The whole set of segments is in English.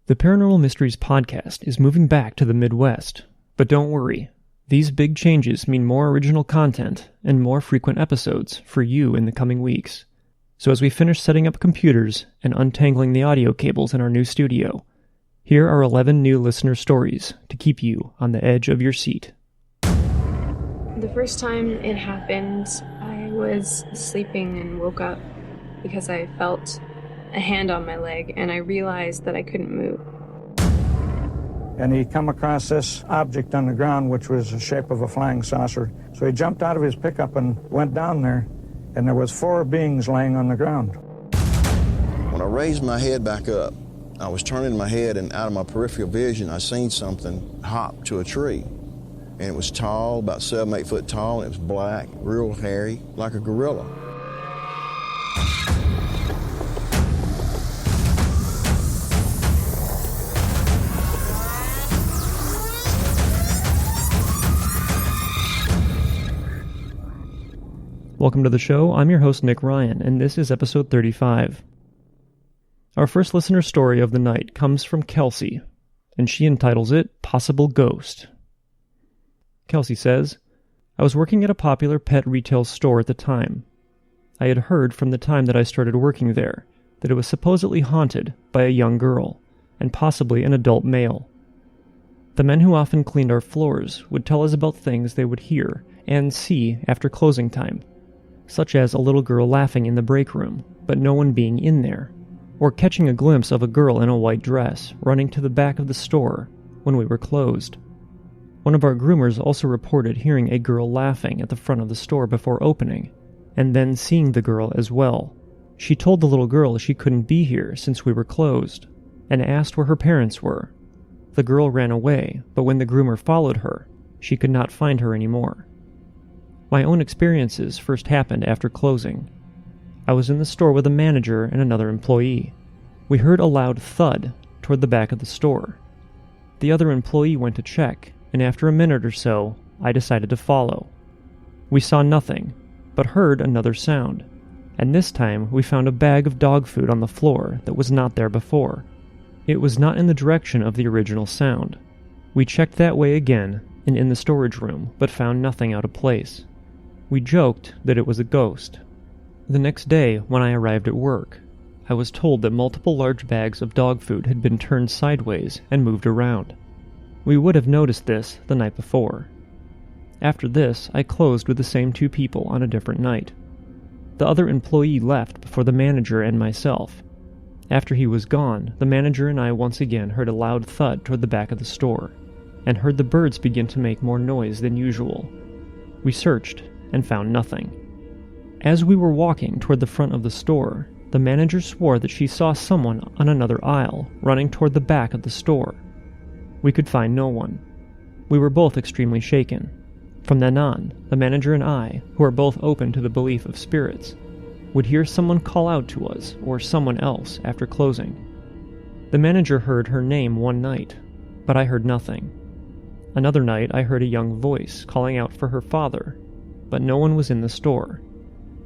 The Paranormal Mysteries podcast is moving back to the Midwest, but don't worry. These big changes mean more original content and more frequent episodes for you in the coming weeks. So as we finish setting up computers and untangling the audio cables in our new studio, here are 11 new listener stories to keep you on the edge of your seat. The first time it happened, I was sleeping and woke up because I felt a hand on my leg and I realized that I couldn't move. And he come across this object on the ground which was the shape of a flying saucer. So he jumped out of his pickup and went down there, and there was 4 beings laying on the ground. When I raised my head back up, I was turning my head, and out of my peripheral vision I seen something hop to a tree. And it was tall, about 7-8 foot tall, and it was black, real hairy, like a gorilla. Welcome to the show. I'm your host, Nick Ryan, and this is episode 35. Our first listener story of the night comes from Kelsey, and she entitles it, Possible Ghost. Kelsey says, I was working at a popular pet retail store at the time. I had heard from the time that I started working there that it was supposedly haunted by a young girl, and possibly an adult male. The men who often cleaned our floors would tell us about things they would hear and see after closing time, such as a little girl laughing in the break room, but no one being in there, or catching a glimpse of a girl in a white dress running to the back of the store when we were closed. One of our groomers also reported hearing a girl laughing at the front of the store before opening, and then seeing the girl as well. She told the little girl she couldn't be here since we were closed, and asked where her parents were. The girl ran away, but when the groomer followed her, she could not find her anymore. My own experiences first happened after closing. I was in the store with a manager and another employee. We heard a loud thud toward the back of the store. The other employee went to check, and after a minute or so, I decided to follow. We saw nothing, but heard another sound, and this time we found a bag of dog food on the floor that was not there before. It was not in the direction of the original sound. We checked that way again and in the storage room, but found nothing out of place. We joked that it was a ghost. The next day, when I arrived at work, I was told that multiple large bags of dog food had been turned sideways and moved around. We would have noticed this the night before. After this, I closed with the same 2 people on a different night. The other employee left before the manager and myself. After he was gone, the manager and I once again heard a loud thud toward the back of the store, and heard the birds begin to make more noise than usual. We searched and found nothing. As we were walking toward the front of the store, the manager swore that she saw someone on another aisle running toward the back of the store. We could find no one. We were both extremely shaken. From then on, the manager and I, who are both open to the belief of spirits, would hear someone call out to us or someone else after closing. The manager heard her name one night, but I heard nothing. Another night I heard a young voice calling out for her father, but no one was in the store.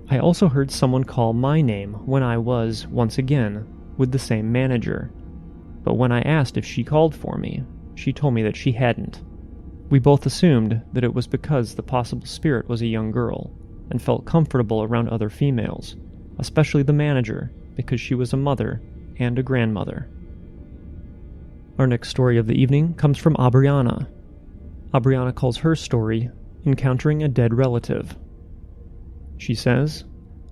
I also heard someone call my name when I was, once again, with the same manager. But when I asked if she called for me, she told me that she hadn't. We both assumed that it was because the possible spirit was a young girl, and felt comfortable around other females, especially the manager, because she was a mother and a grandmother. Our next story of the evening comes from Abriana. Abriana calls her story, Encountering a Dead Relative. She says,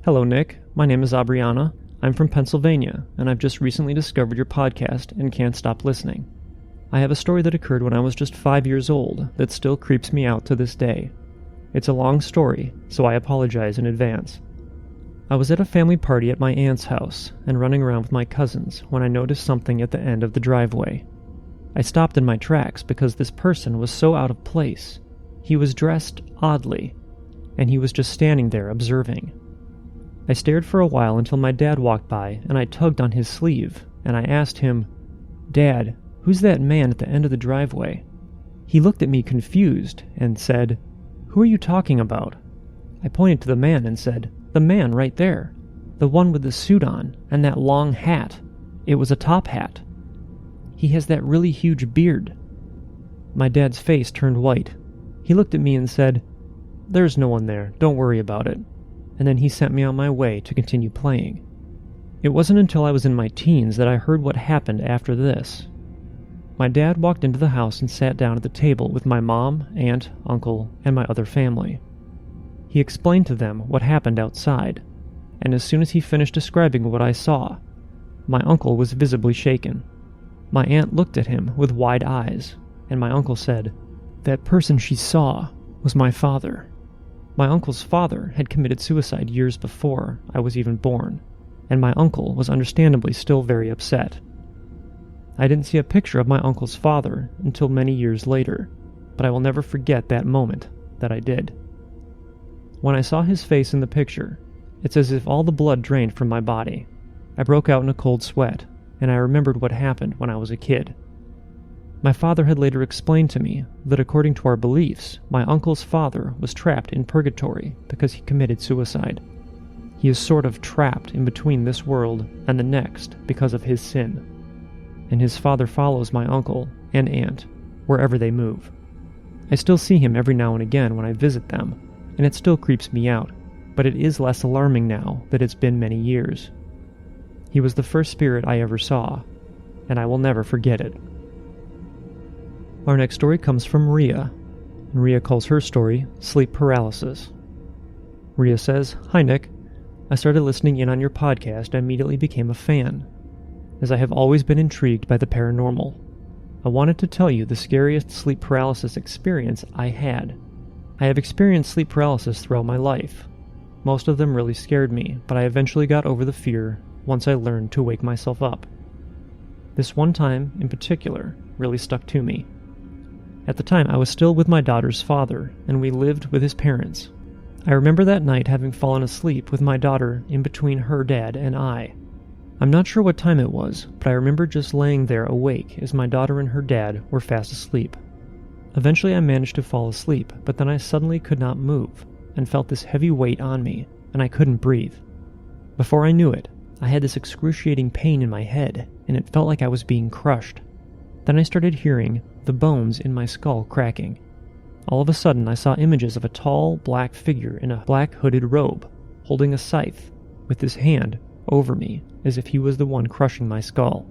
Hello Nick, my name is Abriana. I'm from Pennsylvania, and I've just recently discovered your podcast and can't stop listening. I have a story that occurred when I was just 5 years old that still creeps me out to this day. It's a long story, so I apologize in advance. I was at a family party at my aunt's house and running around with my cousins when I noticed something at the end of the driveway. I stopped in my tracks because this person was so out of place. He was dressed oddly, and he was just standing there observing. I stared for a while until my dad walked by and I tugged on his sleeve and I asked him, Dad, who's that man at the end of the driveway? He looked at me confused and said, Who are you talking about? I pointed to the man and said, The man right there. The one with the suit on and that long hat. It was a top hat. He has that really huge beard." My dad's face turned white. He looked at me and said, "There's no one there, don't worry about it." And then he sent me on my way to continue playing. It wasn't until I was in my teens that I heard what happened after this. My dad walked into the house and sat down at the table with my mom, aunt, uncle, and my other family. He explained to them what happened outside, and as soon as he finished describing what I saw, my uncle was visibly shaken. My aunt looked at him with wide eyes, and my uncle said, "That person she saw was my father." My uncle's father had committed suicide years before I was even born, and my uncle was understandably still very upset. I didn't see a picture of my uncle's father until many years later, but I will never forget that moment that I did. When I saw his face in the picture, it's as if all the blood drained from my body. I broke out in a cold sweat, and I remembered what happened when I was a kid. My father had later explained to me that according to our beliefs, my uncle's father was trapped in purgatory because he committed suicide. He is sort of trapped in between this world and the next because of his sin. And his father follows my uncle and aunt wherever they move. I still see him every now and again when I visit them, and it still creeps me out, but it is less alarming now that it's been many years. He was the first spirit I ever saw, and I will never forget it. Our next story comes from Rhea, and Rhea calls her story Sleep Paralysis. Rhea says, "Hi Nick, I started listening in on your podcast and immediately became a fan, as I have always been intrigued by the paranormal. I wanted to tell you the scariest sleep paralysis experience I had. I have experienced sleep paralysis throughout my life. Most of them really scared me, but I eventually got over the fear once I learned to wake myself up. This one time, in particular, really stuck to me. At the time, I was still with my daughter's father, and we lived with his parents. I remember that night having fallen asleep with my daughter in between her dad and I. I'm not sure what time it was, but I remember just laying there awake as my daughter and her dad were fast asleep. Eventually I managed to fall asleep, but then I suddenly could not move, and felt this heavy weight on me, and I couldn't breathe. Before I knew it, I had this excruciating pain in my head, and it felt like I was being crushed. Then I started hearing the bones in my skull cracking. All of a sudden I saw images of a tall, black figure in a black hooded robe, holding a scythe, with his hand over me, as if he was the one crushing my skull.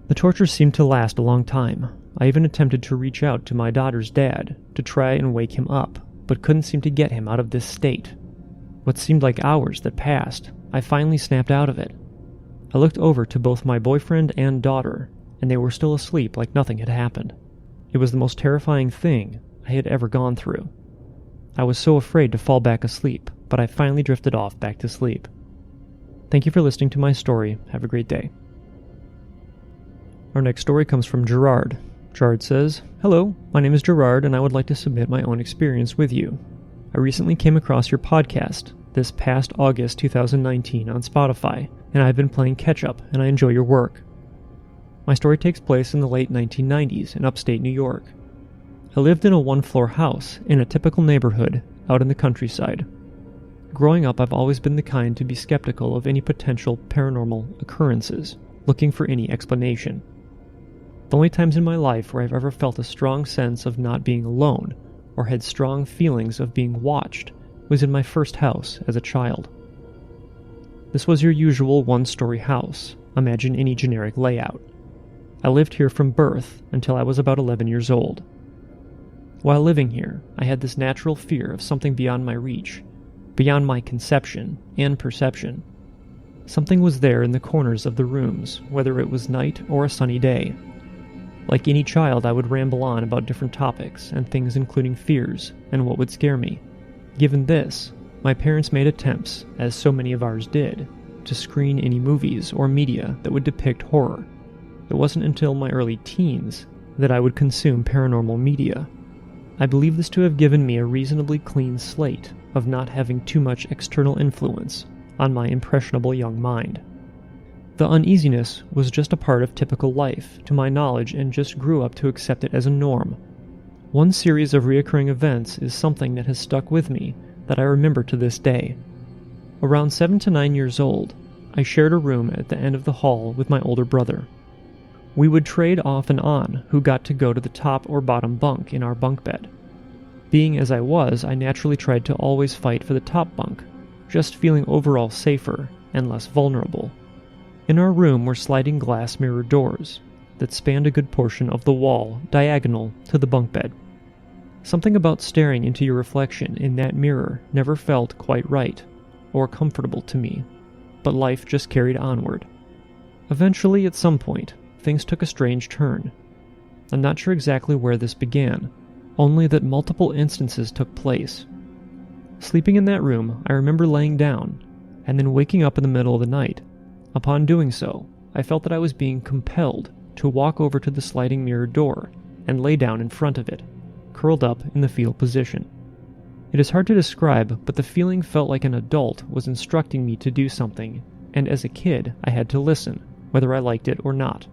The torture seemed to last a long time. I even attempted to reach out to my daughter's dad to try and wake him up, but couldn't seem to get him out of this state. What seemed like hours that passed, I finally snapped out of it. I looked over to both my boyfriend and daughter, and they were still asleep like nothing had happened. It was the most terrifying thing I had ever gone through. I was so afraid to fall back asleep, but I finally drifted off back to sleep. Thank you for listening to my story. Have a great day." Our next story comes from Gerard. Gerard says, "Hello, my name is Gerard and I would like to submit my own experience with you. I recently came across your podcast this past August 2019 on Spotify, and I've been playing catch-up and I enjoy your work. My story takes place in the late 1990s in upstate New York. I lived in a one-floor house in a typical neighborhood out in the countryside. Growing up, I've always been the kind to be skeptical of any potential paranormal occurrences, looking for any explanation. The only times in my life where I've ever felt a strong sense of not being alone or had strong feelings of being watched was in my first house as a child. This was your usual one-story house. Imagine any generic layout. I lived here from birth until I was about 11 years old. While living here, I had this natural fear of something beyond my reach, beyond my conception and perception. Something was there in the corners of the rooms, whether it was night or a sunny day. Like any child, I would ramble on about different topics and things including fears and what would scare me. Given this, my parents made attempts, as so many of ours did, to screen any movies or media that would depict horror. It wasn't until my early teens that I would consume paranormal media. I believe this to have given me a reasonably clean slate of not having too much external influence on my impressionable young mind. The uneasiness was just a part of typical life, to my knowledge, and just grew up to accept it as a norm. One series of reoccurring events is something that has stuck with me that I remember to this day. Around 7 to 9 years old, I shared a room at the end of the hall with my older brother. We would trade off and on who got to go to the top or bottom bunk in our bunk bed. Being as I was, I naturally tried to always fight for the top bunk, just feeling overall safer and less vulnerable. In our room were sliding glass mirror doors that spanned a good portion of the wall diagonal to the bunk bed. Something about staring into your reflection in that mirror never felt quite right or comfortable to me, but life just carried onward. Eventually, at some point, things took a strange turn. I'm not sure exactly where this began, only that multiple instances took place. Sleeping in that room, I remember laying down, and then waking up in the middle of the night. Upon doing so, I felt that I was being compelled to walk over to the sliding mirror door and lay down in front of it, curled up in the fetal position. It is hard to describe, but the feeling felt like an adult was instructing me to do something, and as a kid, I had to listen, whether I liked it or not.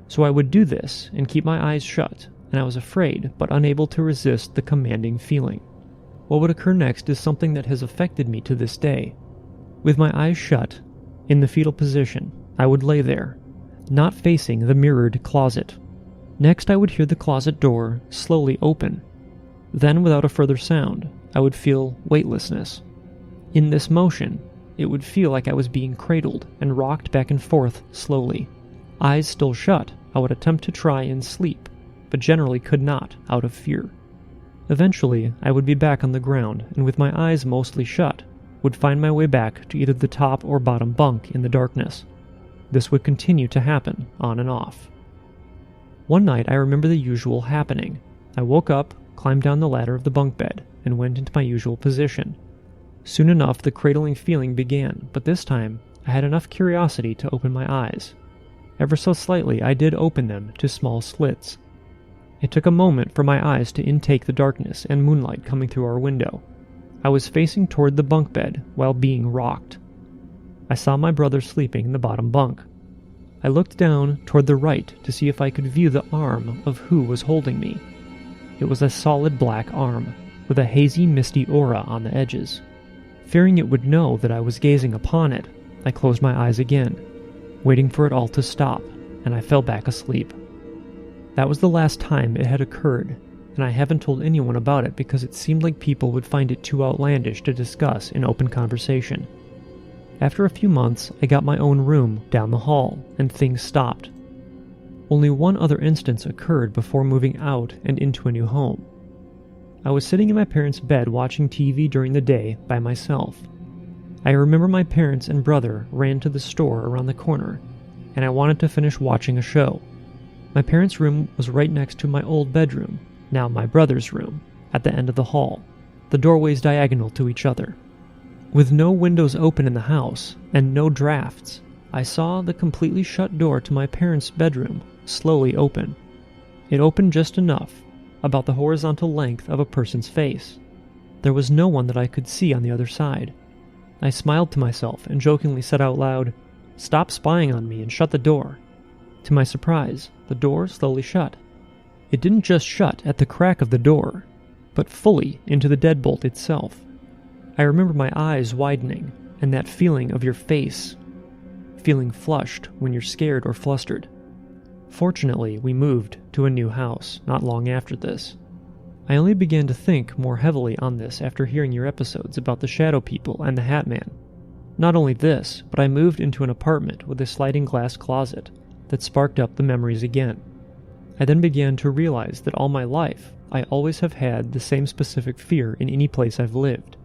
So I would do this and keep my eyes shut, and I was afraid but unable to resist the commanding feeling. What would occur next is something that has affected me to this day. With my eyes shut, in the fetal position, I would lay there, not facing the mirrored closet. Next, I would hear the closet door slowly open. Then, without a further sound, I would feel weightlessness. In this motion, it would feel like I was being cradled and rocked back and forth slowly. Eyes still shut, I would attempt to try and sleep, but generally could not, out of fear. Eventually, I would be back on the ground, and with my eyes mostly shut, would find my way back to either the top or bottom bunk in the darkness. This would continue to happen, on and off. One night, I remember the usual happening. I woke up, climbed down the ladder of the bunk bed, and went into my usual position. Soon enough, the cradling feeling began, but this time, I had enough curiosity to open my eyes. Ever so slightly, I did open them to small slits. It took a moment for my eyes to intake the darkness and moonlight coming through our window. I was facing toward the bunk bed while being rocked. I saw my brother sleeping in the bottom bunk. I looked down toward the right to see if I could view the arm of who was holding me. It was a solid black arm, with a hazy, misty aura on the edges. Fearing it would know that I was gazing upon it, I closed my eyes again, waiting for it all to stop, and I fell back asleep. That was the last time it had occurred, and I haven't told anyone about it because it seemed like people would find it too outlandish to discuss in open conversation. After a few months, I got my own room down the hall, and things stopped. Only one other instance occurred before moving out and into a new home. I was sitting in my parents' bed watching TV during the day by myself. I remember my parents and brother ran to the store around the corner, and I wanted to finish watching a show. My parents' room was right next to my old bedroom, now my brother's room, at the end of the hall, the doorways diagonal to each other. With no windows open in the house, and no drafts, I saw the completely shut door to my parents' bedroom slowly open. It opened just enough, about the horizontal length of a person's face. There was no one that I could see on the other side. I smiled to myself and jokingly said out loud, "Stop spying on me and shut the door." To my surprise, the door slowly shut. It didn't just shut at the crack of the door, but fully into the deadbolt itself. I remember my eyes widening, and that feeling of your face feeling flushed when you're scared or flustered. Fortunately, we moved to a new house not long after this. I only began to think more heavily on this after hearing your episodes about the Shadow People and the Hat Man. Not only this, but I moved into an apartment with a sliding glass closet that sparked up the memories again. I then began to realize that all my life, I always have had the same specific fear in any place I've lived.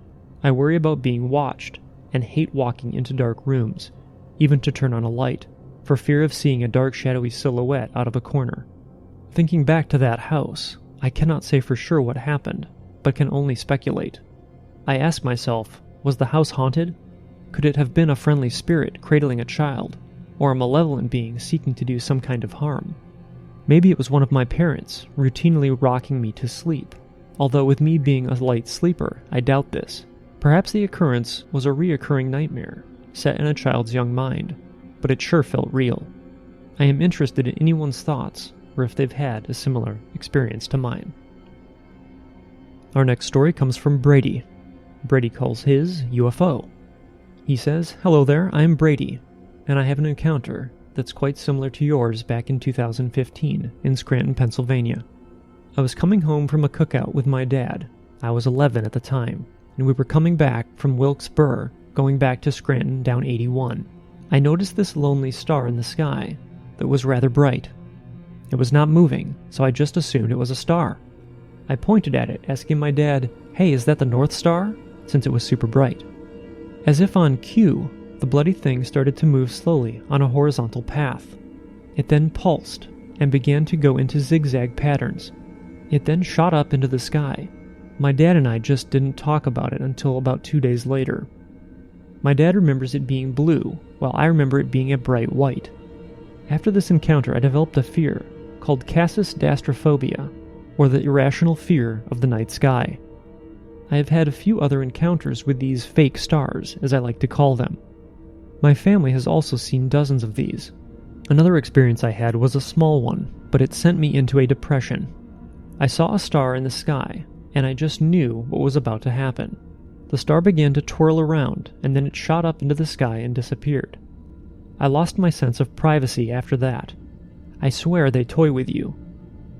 I worry about being watched, and hate walking into dark rooms, even to turn on a light, for fear of seeing a dark shadowy silhouette out of a corner. Thinking back to that house, I cannot say for sure what happened, but can only speculate. I ask myself, was the house haunted? Could it have been a friendly spirit cradling a child, or a malevolent being seeking to do some kind of harm? Maybe it was one of my parents, routinely rocking me to sleep, although with me being a light sleeper, I doubt this. Perhaps the occurrence was a reoccurring nightmare, set in a child's young mind, but it sure felt real. I am interested in anyone's thoughts, or if they've had a similar experience to mine. Our next story comes from Brady. Brady calls his UFO. He says, "Hello there, I'm Brady, and I have an encounter that's quite similar to yours back in 2015 in Scranton, Pennsylvania. I was coming home from a cookout with my dad. I was 11 at the time, and we were coming back from Wilkes-Barre, going back to Scranton down 81. I noticed this lonely star in the sky that was rather bright. It was not moving, so I just assumed it was a star. I pointed at it, asking my dad, "Hey, is that the North Star?" since it was super bright. As if on cue, the bloody thing started to move slowly on a horizontal path. It then pulsed and began to go into zigzag patterns. It then shot up into the sky. My dad and I just didn't talk about it until about 2 days later. My dad remembers it being blue, while I remember it being a bright white. After this encounter, I developed a fear called casus dastrophobia, or the irrational fear of the night sky. I have had a few other encounters with these fake stars, as I like to call them. My family has also seen dozens of these. Another experience I had was a small one, but it sent me into a depression. I saw a star in the sky, and I just knew what was about to happen. The star began to twirl around, and then it shot up into the sky and disappeared. I lost my sense of privacy after that. I swear they toy with you.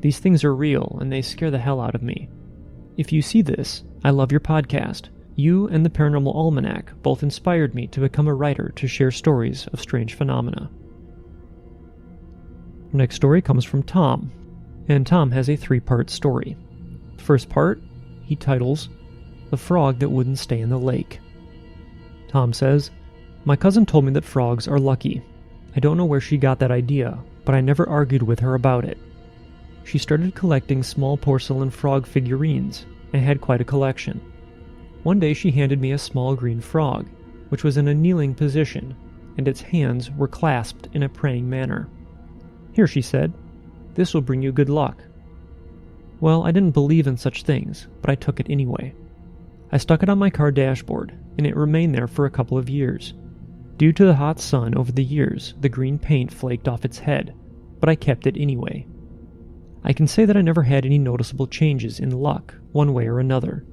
These things are real, and they scare the hell out of me. If you see this, I love your podcast. You and the Paranormal Almanac both inspired me to become a writer to share stories of strange phenomena. Our next story comes from Tom, and Tom has a 3-part story. The first part, he titles, "The Frog That Wouldn't Stay in the Lake." Tom says, "My cousin told me that frogs are lucky. I don't know where she got that idea, but I never argued with her about it. She started collecting small porcelain frog figurines and had quite a collection. One day she handed me a small green frog, which was in a kneeling position, and its hands were clasped in a praying manner. 'Here,' she said, 'this will bring you good luck.' Well, I didn't believe in such things, but I took it anyway. I stuck it on my car dashboard, and it remained there for a couple of years. Due to the hot sun over the years, the green paint flaked off its head, but I kept it anyway. I can say that I never had any noticeable changes in luck, one way or another.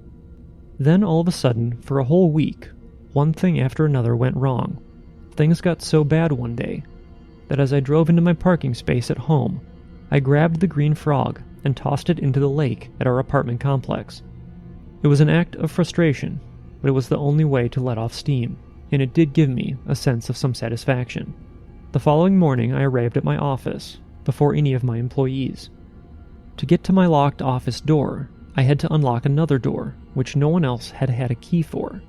Then all of a sudden, for a whole week, one thing after another went wrong. Things got so bad one day that as I drove into my parking space at home, I grabbed the green frog and tossed it into the lake at our apartment complex. It was an act of frustration, but it was the only way to let off steam, and it did give me a sense of some satisfaction. The following morning I arrived at my office, before any of my employees. To get to my locked office door, I had to unlock another door, which no one else had had a key for.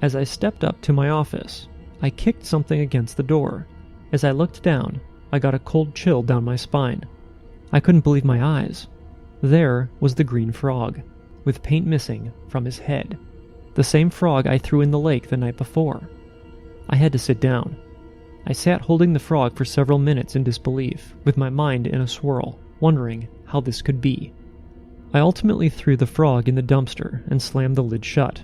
As I stepped up to my office, I kicked something against the door. As I looked down, I got a cold chill down my spine. I couldn't believe my eyes. There was the green frog, with paint missing from his head. The same frog I threw in the lake the night before. I had to sit down. I sat holding the frog for several minutes in disbelief, with my mind in a swirl, wondering how this could be. I ultimately threw the frog in the dumpster and slammed the lid shut.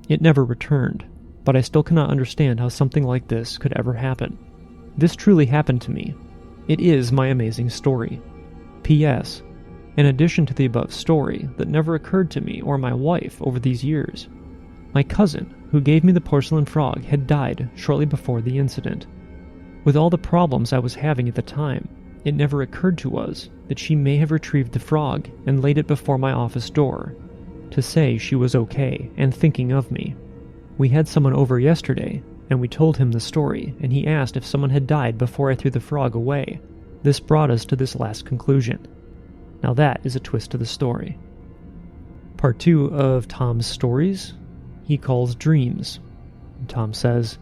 It never returned, but I still cannot understand how something like this could ever happen. This truly happened to me. It is my amazing story. P.S. In addition to the above story that never occurred to me or my wife over these years, my cousin, who gave me the porcelain frog, had died shortly before the incident. With all the problems I was having at the time, it never occurred to us that she may have retrieved the frog and laid it before my office door, to say she was okay and thinking of me. We had someone over yesterday, and we told him the story, and he asked if someone had died before I threw the frog away. This brought us to this last conclusion. Now that is a twist to the story. Part 2 of Tom's stories, he calls dreams. Tom says,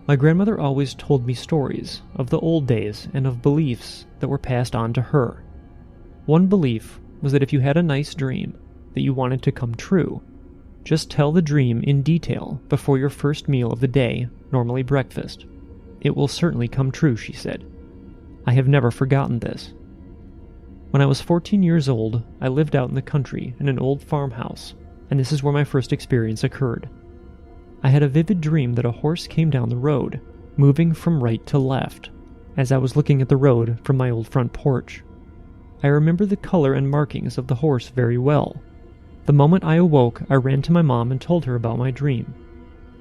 "My grandmother always told me stories of the old days and of beliefs that were passed on to her. One belief was that if you had a nice dream that you wanted to come true, just tell the dream in detail before your first meal of the day, normally breakfast. It will certainly come true," she said. I have never forgotten this. When I was 14 years old, I lived out in the country in an old farmhouse, and this is where my first experience occurred. I had a vivid dream that a horse came down the road, moving from right to left, as I was looking at the road from my old front porch. I remember the color and markings of the horse very well. The moment I awoke, I ran to my mom and told her about my dream.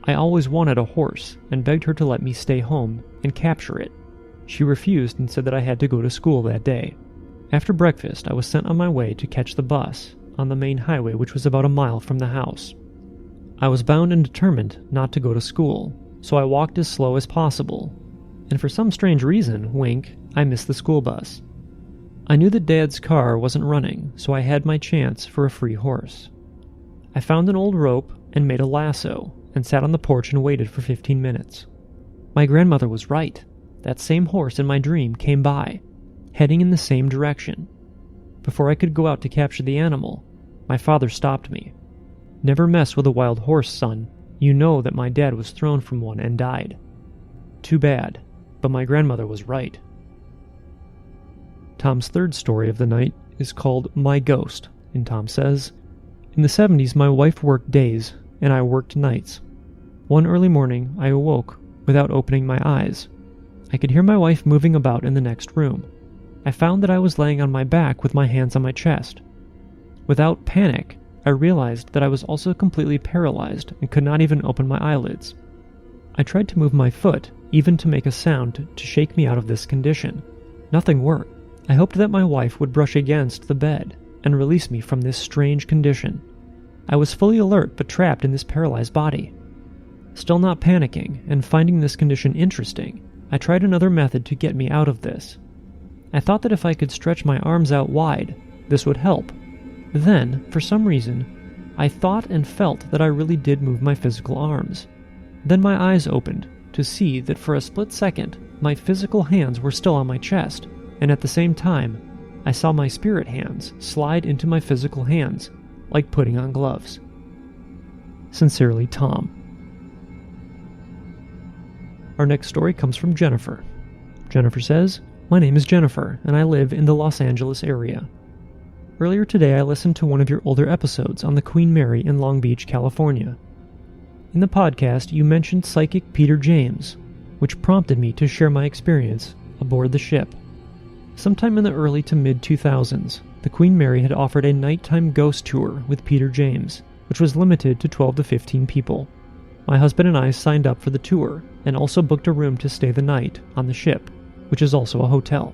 I always wanted a horse and begged her to let me stay home and capture it. She refused and said that I had to go to school that day. After breakfast, I was sent on my way to catch the bus on the main highway, which was about a mile from the house. I was bound and determined not to go to school, so I walked as slow as possible, and for some strange reason, wink, I missed the school bus. I knew that Dad's car wasn't running, so I had my chance for a free horse. I found an old rope and made a lasso, and sat on the porch and waited for 15 minutes. My grandmother was right. That same horse in my dream came by, heading in the same direction. Before I could go out to capture the animal, my father stopped me. "Never mess with a wild horse, son. You know that my dad was thrown from one and died." Too bad, but my grandmother was right. Tom's third story of the night is called My Ghost, and Tom says, "In the 70s, my wife worked days, and I worked nights. One early morning, I awoke without opening my eyes. I could hear my wife moving about in the next room. I found that I was laying on my back with my hands on my chest. Without panic, I realized that I was also completely paralyzed and could not even open my eyelids. I tried to move my foot, even to make a sound to shake me out of this condition. Nothing worked. I hoped that my wife would brush against the bed and release me from this strange condition. I was fully alert but trapped in this paralyzed body. Still not panicking and finding this condition interesting, I tried another method to get me out of this. I thought that if I could stretch my arms out wide, this would help. Then, for some reason, I thought and felt that I really did move my physical arms. Then my eyes opened to see that for a split second, my physical hands were still on my chest, and at the same time, I saw my spirit hands slide into my physical hands, like putting on gloves. Sincerely, Tom." Our next story comes from Jennifer. Jennifer says, "My name is Jennifer, and I live in the Los Angeles area. Earlier today, I listened to one of your older episodes on the Queen Mary in Long Beach, California. In the podcast, you mentioned psychic Peter James, which prompted me to share my experience aboard the ship. Sometime in the early to mid-2000s, the Queen Mary had offered a nighttime ghost tour with Peter James, which was limited to 12 to 15 people. My husband and I signed up for the tour and also booked a room to stay the night on the ship, which is also a hotel.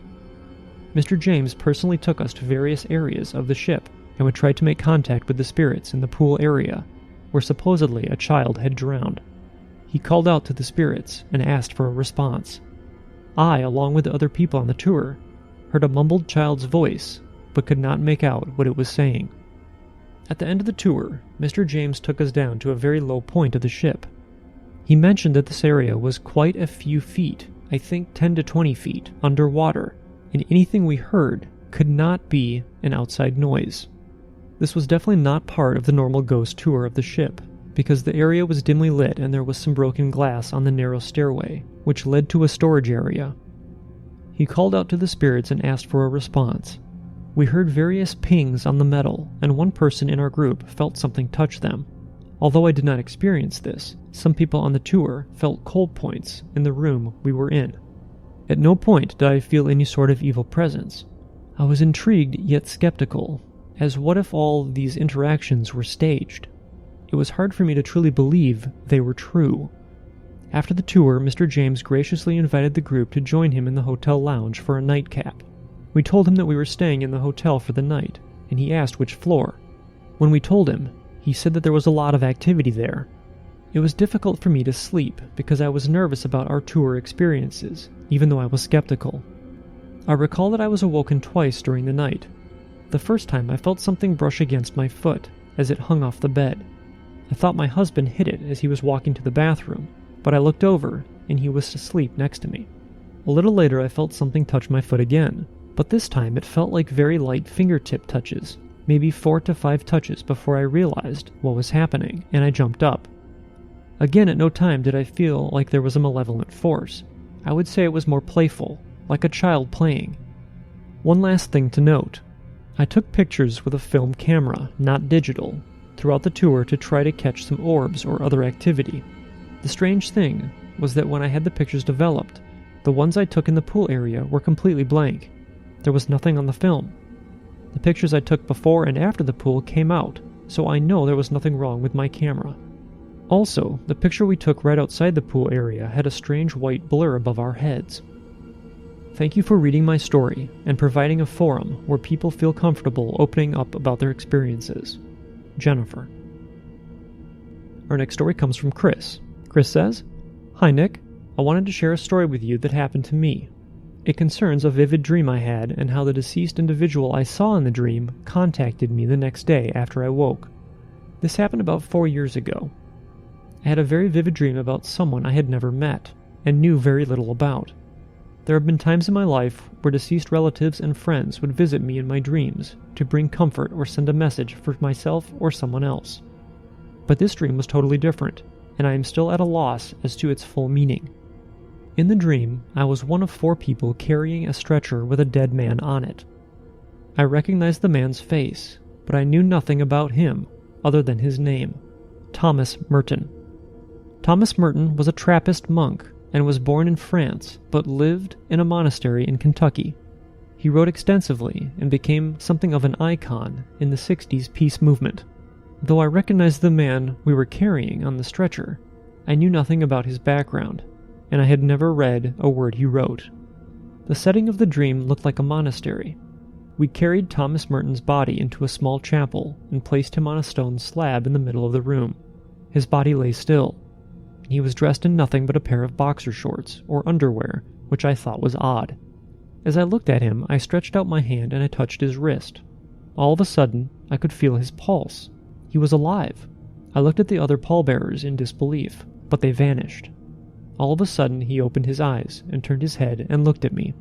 Mr. James personally took us to various areas of the ship and would try to make contact with the spirits in the pool area, where supposedly a child had drowned. He called out to the spirits and asked for a response. I, along with the other people on the tour, heard a mumbled child's voice, but could not make out what it was saying. At the end of the tour, Mr. James took us down to a very low point of the ship. He mentioned that this area was quite a few feet, I think 10 to 20 feet, underwater, and anything we heard could not be an outside noise. This was definitely not part of the normal ghost tour of the ship, because the area was dimly lit and there was some broken glass on the narrow stairway, which led to a storage area. He called out to the spirits and asked for a response. We heard various pings on the metal, and one person in our group felt something touch them. Although I did not experience this, some people on the tour felt cold points in the room we were in. At no point did I feel any sort of evil presence. I was intrigued yet skeptical, as what if all these interactions were staged? It was hard for me to truly believe they were true. After the tour, Mr. James graciously invited the group to join him in the hotel lounge for a nightcap. We told him that we were staying in the hotel for the night, and he asked which floor. When we told him, he said that there was a lot of activity there. It was difficult for me to sleep because I was nervous about our tour experiences, even though I was skeptical. I recall that I was awoken twice during the night. The first time I felt something brush against my foot as it hung off the bed. I thought my husband hit it as he was walking to the bathroom, but I looked over and he was asleep next to me. A little later I felt something touch my foot again, but this time it felt like very light fingertip touches, maybe 4 to 5 touches before I realized what was happening, and I jumped up. Again, at no time did I feel like there was a malevolent force. I would say it was more playful, like a child playing. One last thing to note. I took pictures with a film camera, not digital, throughout the tour to try to catch some orbs or other activity. The strange thing was that when I had the pictures developed, the ones I took in the pool area were completely blank. There was nothing on the film. The pictures I took before and after the pool came out, so I know there was nothing wrong with my camera. Also, the picture we took right outside the pool area had a strange white blur above our heads. Thank you for reading my story and providing a forum where people feel comfortable opening up about their experiences. Jennifer. Our next story comes from Chris. Chris says, "Hi Nick, I wanted to share a story with you that happened to me. It concerns a vivid dream I had and how the deceased individual I saw in the dream contacted me the next day after I woke. This happened about 4 years ago. I had a very vivid dream about someone I had never met and knew very little about. There have been times in my life where deceased relatives and friends would visit me in my dreams to bring comfort or send a message for myself or someone else. But this dream was totally different, and I am still at a loss as to its full meaning. In the dream, I was one of 4 people carrying a stretcher with a dead man on it. I recognized the man's face, but I knew nothing about him other than his name, Thomas Merton. Thomas Merton was a Trappist monk and was born in France, but lived in a monastery in Kentucky. He wrote extensively and became something of an icon in the 60s peace movement. Though I recognized the man we were carrying on the stretcher, I knew nothing about his background, and I had never read a word he wrote. The setting of the dream looked like a monastery. We carried Thomas Merton's body into a small chapel and placed him on a stone slab in the middle of the room. His body lay still. He was dressed in nothing but a pair of boxer shorts, or underwear, which I thought was odd. As I looked at him, I stretched out my hand and I touched his wrist. All of a sudden, I could feel his pulse. He was alive. I looked at the other pallbearers in disbelief, but they vanished. All of a sudden, he opened his eyes and turned his head and looked at me.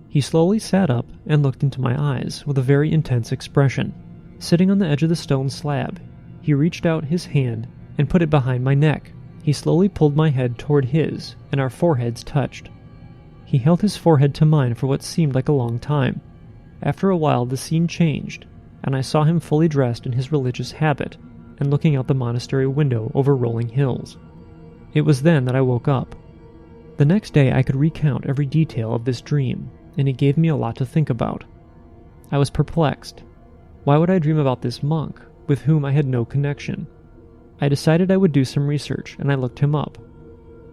He slowly sat up and looked into my eyes with a very intense expression. Sitting on the edge of the stone slab, he reached out his hand and put it behind my neck. He slowly pulled my head toward his, and our foreheads touched. He held his forehead to mine for what seemed like a long time. After a while, the scene changed, and I saw him fully dressed in his religious habit and looking out the monastery window over rolling hills. It was then that I woke up. The next day, I could recount every detail of this dream, and it gave me a lot to think about. I was perplexed. Why would I dream about this monk, with whom I had no connection? I decided I would do some research, and I looked him up.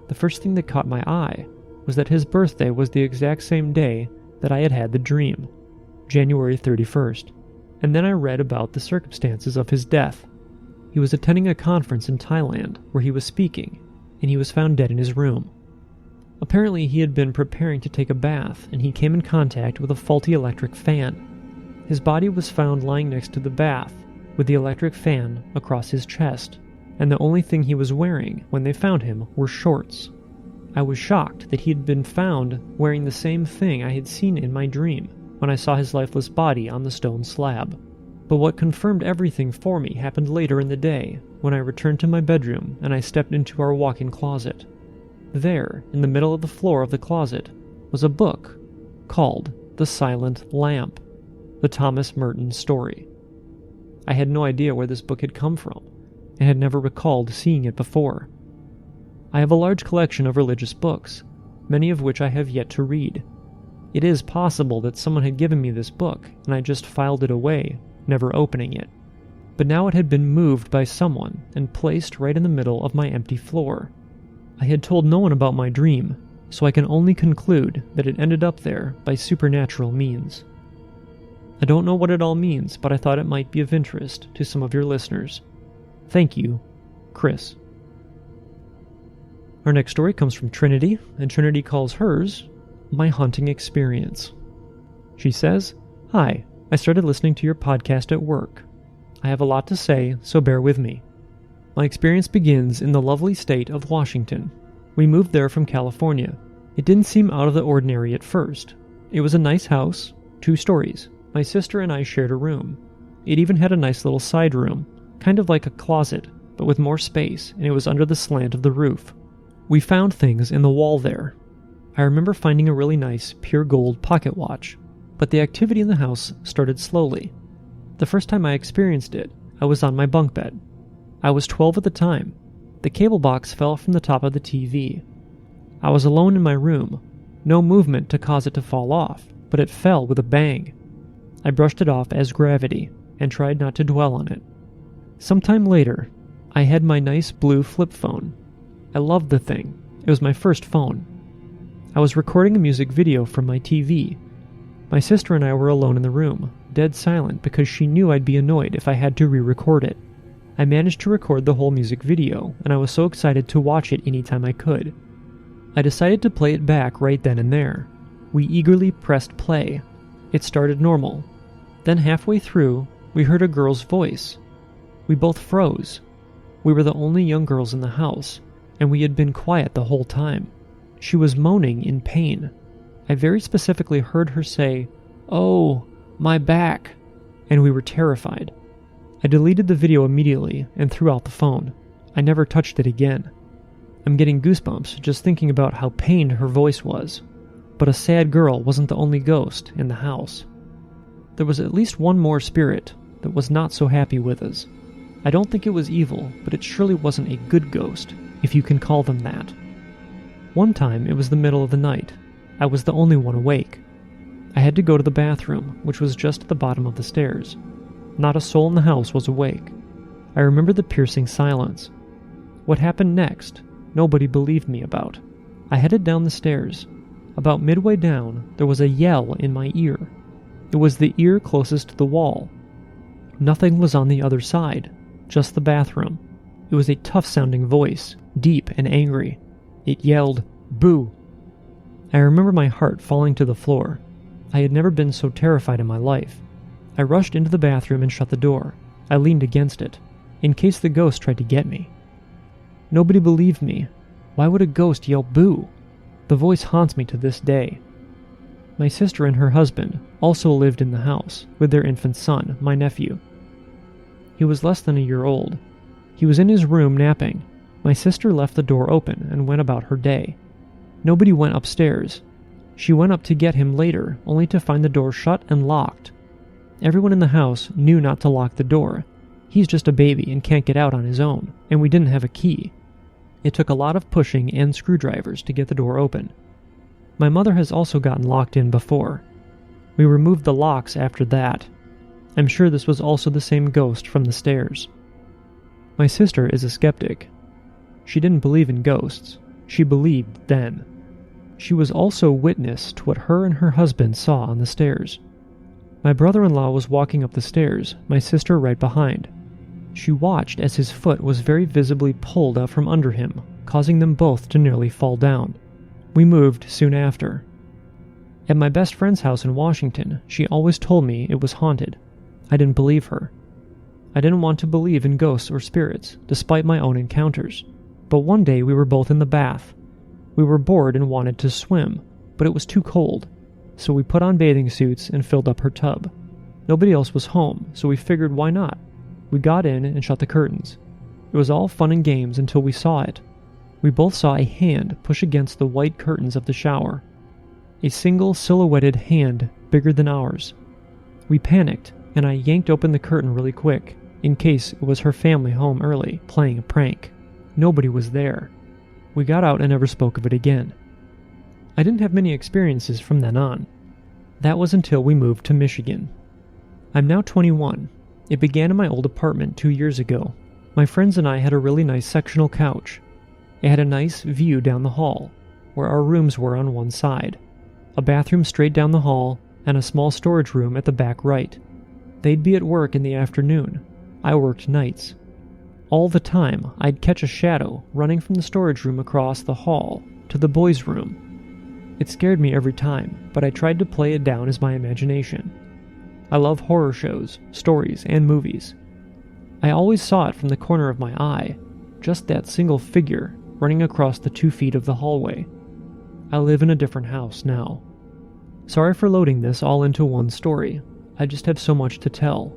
The first thing that caught my eye was that his birthday was the exact same day that I had had the dream, January 31st, and then I read about the circumstances of his death. He was attending a conference in Thailand where he was speaking, and he was found dead in his room. Apparently he had been preparing to take a bath, and he came in contact with a faulty electric fan. His body was found lying next to the bath, with the electric fan across his chest, and the only thing he was wearing when they found him were shorts. I was shocked that he had been found wearing the same thing I had seen in my dream when I saw his lifeless body on the stone slab. But what confirmed everything for me happened later in the day when I returned to my bedroom and I stepped into our walk-in closet. There, in the middle of the floor of the closet, was a book called The Silent Lamp, the Thomas Merton story. I had no idea where this book had come from, and had never recalled seeing it before. I have a large collection of religious books, many of which I have yet to read. It is possible that someone had given me this book, and I just filed it away, never opening it. But now it had been moved by someone and placed right in the middle of my empty floor. I had told no one about my dream, so I can only conclude that it ended up there by supernatural means. I don't know what it all means, but I thought it might be of interest to some of your listeners. Thank you, Chris. Our next story comes from Trinity, and Trinity calls hers My Haunting Experience. She says, "Hi, I started listening to your podcast at work. I have a lot to say, so bear with me. My experience begins in the lovely state of Washington. We moved there from California. It didn't seem out of the ordinary at first. It was a nice house, 2 stories. My sister and I shared a room. It even had a nice little side room, kind of like a closet, but with more space, and it was under the slant of the roof. We found things in the wall there. I remember finding a really nice, pure gold pocket watch, but the activity in the house started slowly. The first time I experienced it, I was on my bunk bed. I was 12 at the time. The cable box fell from the top of the TV. I was alone in my room. No movement to cause it to fall off, but it fell with a bang. I brushed it off as gravity, and tried not to dwell on it. Sometime later, I had my nice blue flip phone. I loved the thing. It was my first phone. I was recording a music video from my TV. My sister and I were alone in the room, dead silent because she knew I'd be annoyed if I had to re-record it. I managed to record the whole music video, and I was so excited to watch it anytime I could. I decided to play it back right then and there. We eagerly pressed play. It started normal. Then halfway through, we heard a girl's voice. We both froze. We were the only young girls in the house, and we had been quiet the whole time. She was moaning in pain. I very specifically heard her say, "Oh, my back," and we were terrified. I deleted the video immediately and threw out the phone. I never touched it again. I'm getting goosebumps just thinking about how pained her voice was. But a sad girl wasn't the only ghost in the house. There was at least one more spirit that was not so happy with us. I don't think it was evil, but it surely wasn't a good ghost, if you can call them that. One time, it was the middle of the night. I was the only one awake. I had to go to the bathroom, which was just at the bottom of the stairs. Not a soul in the house was awake. I remember the piercing silence. What happened next, nobody believed me about. I headed down the stairs. About midway down, there was a yell in my ear. It was the ear closest to the wall. Nothing was on the other side, just the bathroom. It was a tough-sounding voice, deep and angry. It yelled, "Boo!" I remember my heart falling to the floor. I had never been so terrified in my life. I rushed into the bathroom and shut the door. I leaned against it, in case the ghost tried to get me. Nobody believed me. Why would a ghost yell boo? The voice haunts me to this day. My sister and her husband also lived in the house with their infant son, my nephew. He was less than a year old. He was in his room napping. My sister left the door open and went about her day. Nobody went upstairs. She went up to get him later, only to find the door shut and locked. Everyone in the house knew not to lock the door. He's just a baby and can't get out on his own, and we didn't have a key. It took a lot of pushing and screwdrivers to get the door open. My mother has also gotten locked in before. We removed the locks after that. I'm sure this was also the same ghost from the stairs. My sister is a skeptic. She didn't believe in ghosts. She believed then. She was also witness to what her and her husband saw on the stairs. My brother-in-law was walking up the stairs, my sister right behind. She watched as his foot was very visibly pulled out from under him, causing them both to nearly fall down. We moved soon after. At my best friend's house in Washington, she always told me it was haunted. I didn't believe her. I didn't want to believe in ghosts or spirits, despite my own encounters. But one day we were both in the bath. We were bored and wanted to swim, but it was too cold, so we put on bathing suits and filled up her tub. Nobody else was home, so we figured why not? We got in and shut the curtains. It was all fun and games until we saw it. We both saw a hand push against the white curtains of the shower. A single silhouetted hand bigger than ours. We panicked, and I yanked open the curtain really quick, in case it was her family home early, playing a prank. Nobody was there. We got out and never spoke of it again. I didn't have many experiences from then on. That was until we moved to Michigan. I'm now 21. It began in my old apartment 2 years ago. My friends and I had a really nice sectional couch. It had a nice view down the hall, where our rooms were on one side, a bathroom straight down the hall, and a small storage room at the back right. They'd be at work in the afternoon. I worked nights. All the time, I'd catch a shadow running from the storage room across the hall to the boys' room. It scared me every time, but I tried to play it down as my imagination. I love horror shows, stories, and movies. I always saw it from the corner of my eye, just that single figure running across the 2 feet of the hallway. I live in a different house now. Sorry for loading this all into one story. I just have so much to tell.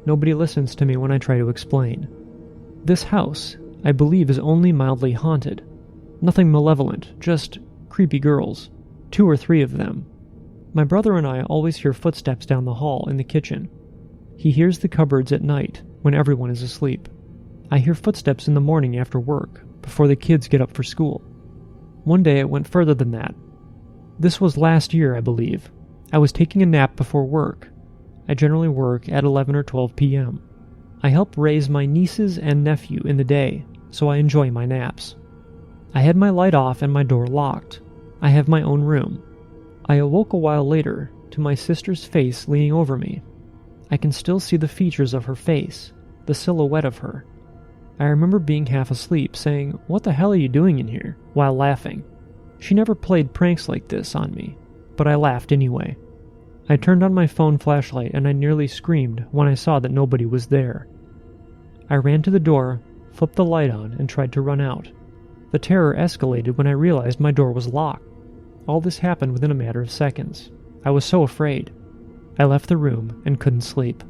Nobody listens to me when I try to explain. This house, I believe, is only mildly haunted. Nothing malevolent, just creepy girls. 2 or 3 of them. My brother and I always hear footsteps down the hall in the kitchen. He hears the cupboards at night when everyone is asleep. I hear footsteps in the morning after work, before the kids get up for school. One day it went further than that. This was last year, I believe. I was taking a nap before work. I generally work at 11 or 12 p.m. I help raise my nieces and nephew in the day, so I enjoy my naps. I had my light off and my door locked. I have my own room. I awoke a while later to my sister's face leaning over me. I can still see the features of her face, the silhouette of her. I remember being half asleep, saying, "What the hell are you doing in here?" while laughing. She never played pranks like this on me, but I laughed anyway. I turned on my phone flashlight and I nearly screamed when I saw that nobody was there. I ran to the door, flipped the light on, and tried to run out. The terror escalated when I realized my door was locked. All this happened within a matter of seconds. I was so afraid. I left the room and couldn't sleep.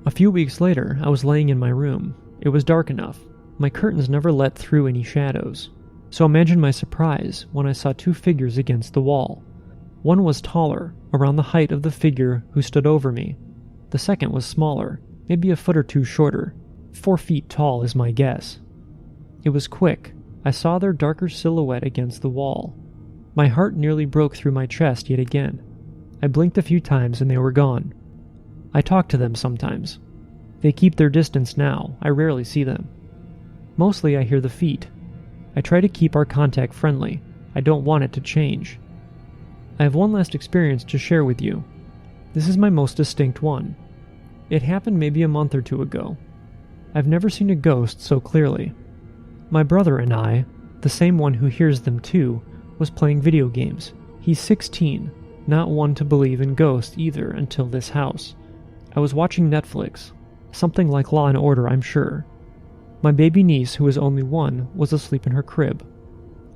A few weeks later, I was laying in my room. It was dark enough. My curtains never let through any shadows. So imagine my surprise when I saw two figures against the wall. One was taller, around the height of the figure who stood over me. The second was smaller, maybe a foot or two shorter. 4 feet tall is my guess. It was quick. I saw their darker silhouette against the wall. My heart nearly broke through my chest yet again. I blinked a few times and they were gone. I talk to them sometimes. They keep their distance now. I rarely see them. Mostly I hear the feet. I try to keep our contact friendly. I don't want it to change. I have one last experience to share with you. This is my most distinct one. It happened maybe a month or two ago. I've never seen a ghost so clearly. My brother and I, the same one who hears them too, was playing video games. He's 16, not one to believe in ghosts either until this house. I was watching Netflix, something like Law and Order, I'm sure. My baby niece, who was only 1, was asleep in her crib.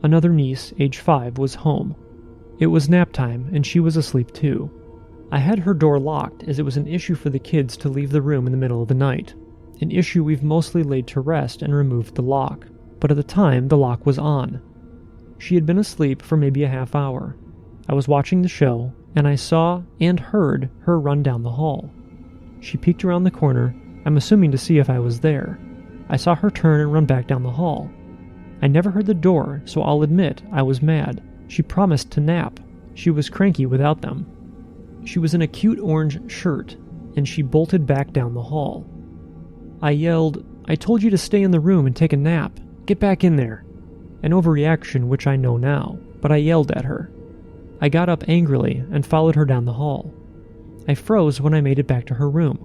Another niece, age 5, was home. It was nap time, and she was asleep too. I had her door locked as it was an issue for the kids to leave the room in the middle of the night, an issue we've mostly laid to rest and removed the lock, but at the time the lock was on. She had been asleep for maybe a half hour. I was watching the show, and I saw and heard her run down the hall. She peeked around the corner, I'm assuming to see if I was there. I saw her turn and run back down the hall. I never heard the door, so I'll admit I was mad. She promised to nap. She was cranky without them. She was in a cute orange shirt, and she bolted back down the hall. I yelled, "I told you to stay in the room and take a nap. Get back in there." An overreaction which I know now, but I yelled at her. I got up angrily and followed her down the hall. I froze when I made it back to her room.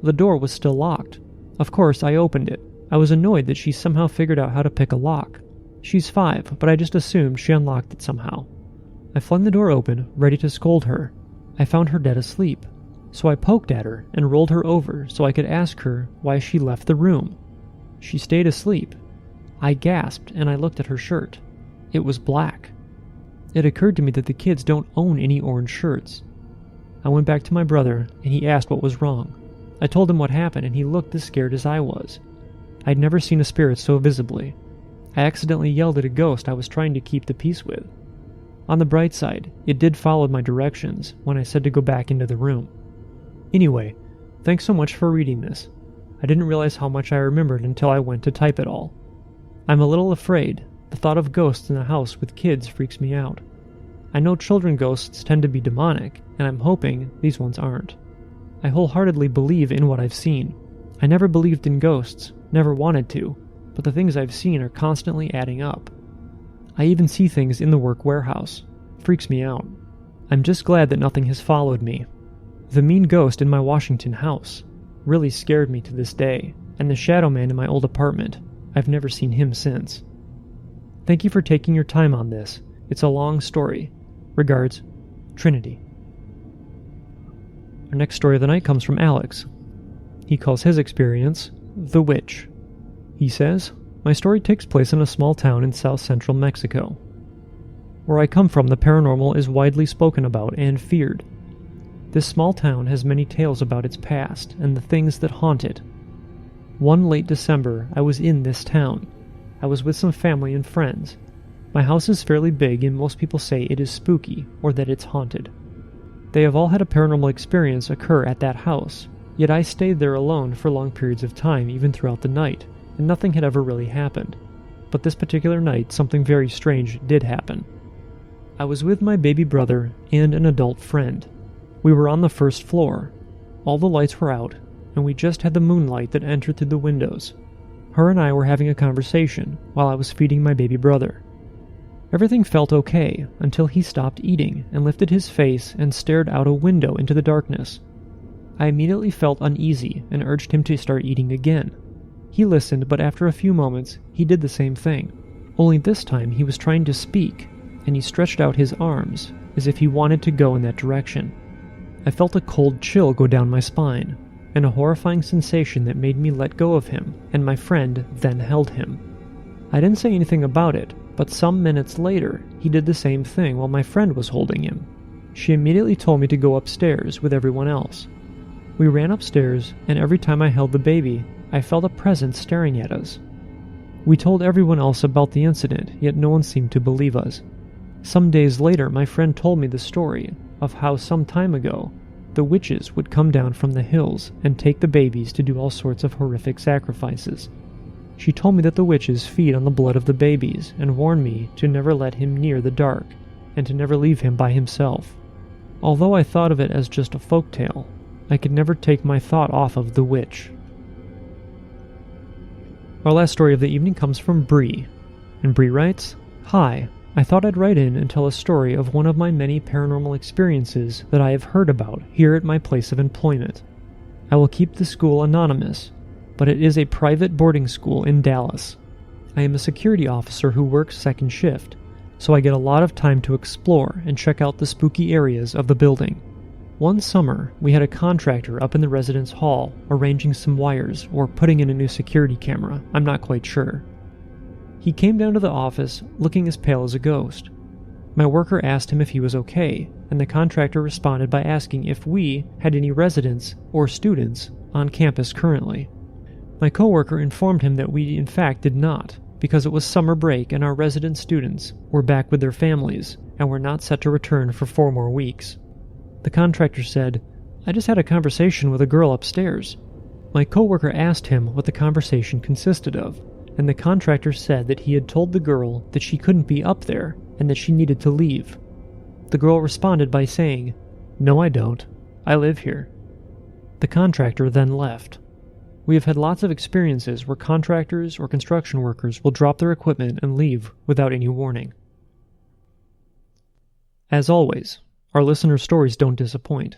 The door was still locked. Of course, I opened it. I was annoyed that she somehow figured out how to pick a lock. She's 5, but I just assumed she unlocked it somehow. I flung the door open, ready to scold her. I found her dead asleep, so I poked at her and rolled her over so I could ask her why she left the room. She stayed asleep. I gasped and I looked at her shirt. It was black. It occurred to me that the kids don't own any orange shirts. I went back to my brother and he asked what was wrong. I told him what happened and he looked as scared as I was. I'd never seen a spirit so visibly. I accidentally yelled at a ghost I was trying to keep the peace with. On the bright side, it did follow my directions when I said to go back into the room. Anyway, thanks so much for reading this. I didn't realize how much I remembered until I went to type it all. I'm a little afraid. The thought of ghosts in a house with kids freaks me out. I know children ghosts tend to be demonic, and I'm hoping these ones aren't. I wholeheartedly believe in what I've seen. I never believed in ghosts, never wanted to, but the things I've seen are constantly adding up. I even see things in the work warehouse. Freaks me out. I'm just glad that nothing has followed me. The mean ghost in my Washington house really scared me to this day, and the shadow man in my old apartment, I've never seen him since. Thank you for taking your time on this. It's a long story. Regards, Trinity. Our next story of the night comes from Alex. He calls his experience The Witch. He says, "My story takes place in a small town in south-central Mexico. Where I come from, the paranormal is widely spoken about and feared. This small town has many tales about its past and the things that haunt it. One late December, I was in this town. I was with some family and friends. My house is fairly big and most people say it is spooky or that it's haunted. They have all had a paranormal experience occur at that house, yet I stayed there alone for long periods of time even throughout the night, and nothing had ever really happened. But this particular night, something very strange did happen. I was with my baby brother and an adult friend. We were on the first floor. All the lights were out, and we just had the moonlight that entered through the windows. Her and I were having a conversation while I was feeding my baby brother. Everything felt okay until he stopped eating and lifted his face and stared out a window into the darkness. I immediately felt uneasy and urged him to start eating again. He listened, but after a few moments, he did the same thing. Only this time he was trying to speak, and he stretched out his arms as if he wanted to go in that direction. I felt a cold chill go down my spine, and a horrifying sensation that made me let go of him, and my friend then held him. I didn't say anything about it, but some minutes later, he did the same thing while my friend was holding him. She immediately told me to go upstairs with everyone else. We ran upstairs, and every time I held the baby, I felt a presence staring at us. We told everyone else about the incident, yet no one seemed to believe us. Some days later, my friend told me the story of how some time ago, the witches would come down from the hills and take the babies to do all sorts of horrific sacrifices. She told me that the witches feed on the blood of the babies and warned me to never let him near the dark and to never leave him by himself. Although I thought of it as just a folk tale, I could never take my thought off of the witch. Our last story of the evening comes from Bree, and Bree writes, "Hi, I thought I'd write in and tell a story of one of my many paranormal experiences that I have heard about here at my place of employment. I will keep the school anonymous, but it is a private boarding school in Dallas. I am a security officer who works second shift, so I get a lot of time to explore and check out the spooky areas of the building. One summer, we had a contractor up in the residence hall arranging some wires or putting in a new security camera, I'm not quite sure. He came down to the office looking as pale as a ghost. My worker asked him if he was okay, and the contractor responded by asking if we had any residents or students on campus currently. My coworker informed him that we in fact did not, because it was summer break and our resident students were back with their families and were not set to return for 4 more weeks. The contractor said, "I just had a conversation with a girl upstairs." My coworker asked him what the conversation consisted of, and the contractor said that he had told the girl that she couldn't be up there and that she needed to leave. The girl responded by saying, "No, I don't. I live here." The contractor then left. We have had lots of experiences where contractors or construction workers will drop their equipment and leave without any warning. As always, our listener stories don't disappoint,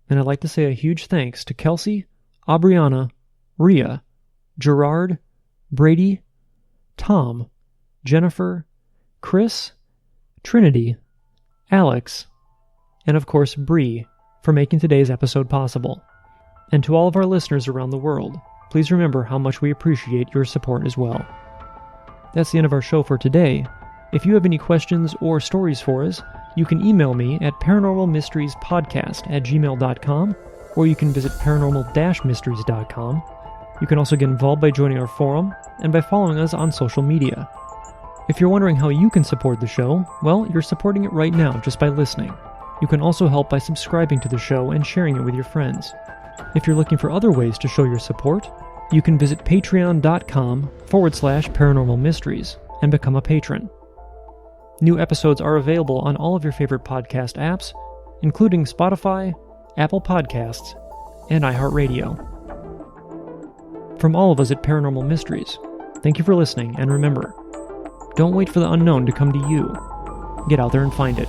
and I'd like to say a huge thanks to Kelsey, Aubriana, Rhea, Gerard, Brady, Tom, Jennifer, Chris, Trinity, Alex, and of course Bree for making today's episode possible. And to all of our listeners around the world, please remember how much we appreciate your support as well. That's the end of our show for today. If you have any questions or stories for us, you can email me at paranormalmysteriespodcast@gmail.com, or you can visit paranormal-mysteries.com. You can also get involved by joining our forum and by following us on social media. If you're wondering how you can support the show, well, you're supporting it right now just by listening. You can also help by subscribing to the show and sharing it with your friends. If you're looking for other ways to show your support, you can visit patreon.com/paranormalmysteries and become a patron. New episodes are available on all of your favorite podcast apps, including Spotify, Apple Podcasts, and iHeartRadio. From all of us at Paranormal Mysteries, thank you for listening, and remember, don't wait for the unknown to come to you. Get out there and find it.